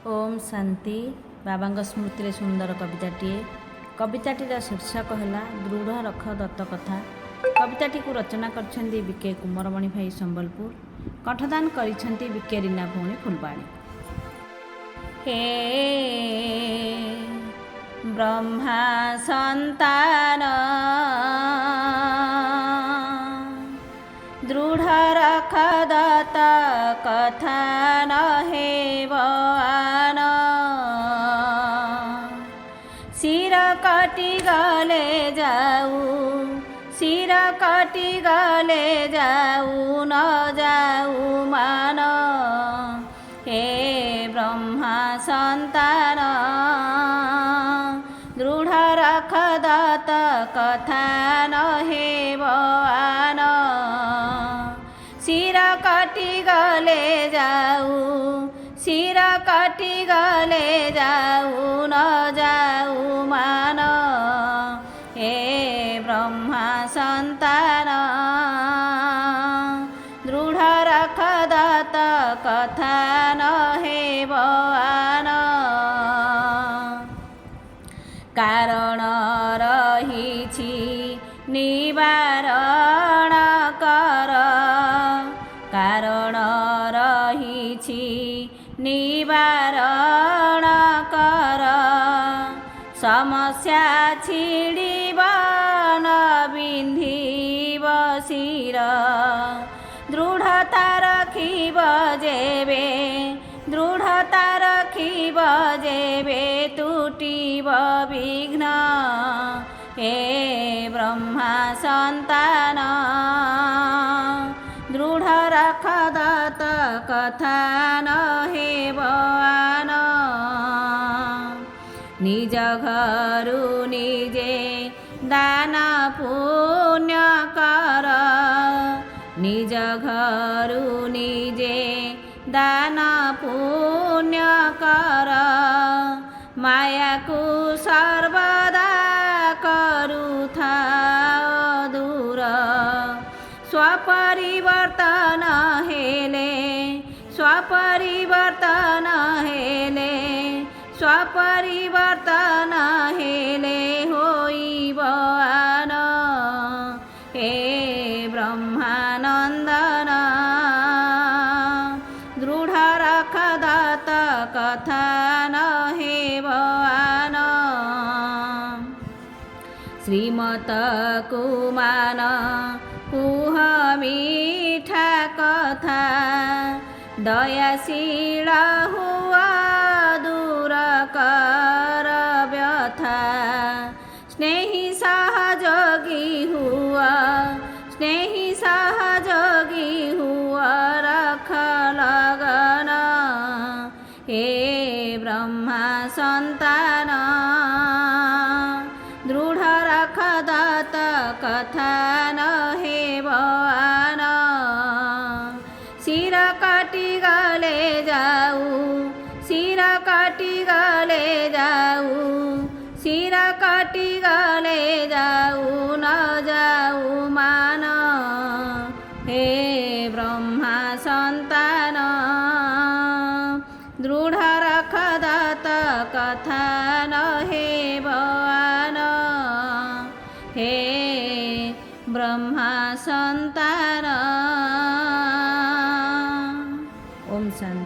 ओम शांति। बाबा स्मृति सुंदर कविताटीर शीर्षक है दृढ़ रख दत्त कथा। कविताटी को रचना कर बीके कुमरमणि भाई संबलपुर। कंठदान करिसेंती बीके रीना भौणी फुलबाणी। हे ब्रह्मा संतान दृढ़ रख दत्त कथा न हेवान। शिर कटि गले जाऊ, शिर कटि गले जाऊ न जाऊ मान। हे ब्रह्मा संतान दृढ़ रख दत्त कथा न हेवान। शिर कटि गले जाऊ, शिर कटि गले जाऊ न जाऊ मान। हे ब्रह्मा संतान दृढ़ रख दत्त कथा न हेवान। कारण रहिछि निवारण कर, कारण रहिछि निवारण कर। समस्या छिड़िब न बिंधिब शिर, दृढ़ता रखिब जेबे, दृढ़ता रखिब जेबे टूटिब विघ्न। हे ब्रह्मा संतान दृढ़ रख दत्त कथा न हेवान। निज घरु निजे दान पुण्य कर, निज घरु निजे दान पुण्य कर। माया को सर्वदा करुथा दूर, स्वपरिवर्तन हेले, स्वपरिवर्तन हेले, स्वपरिवर्तन हेले होइब आन। हे ब्रह्मानंदन दृढ़ रख दत्त कथा न हेवान। श्रीमत कुमान कुह मीठा कथा, दयाशील हुआ दूर कर व्यथा। स्नेही सहयोगी हुआ, स्नेही सहयोगी हुआ रख लगन। हे ब्रह्मा संतान दृढ़ रख दत्त कथा न हेवान। शिर कटि गले जाऊ, शिर कटि गले जाऊ, शिर कटि गले जाऊ न जाऊ मान। हे ब्रह्मा संतान दृढ़ रख दत्त कथा न हेवान। हे ब्रह्मा संतान। ओम शांति।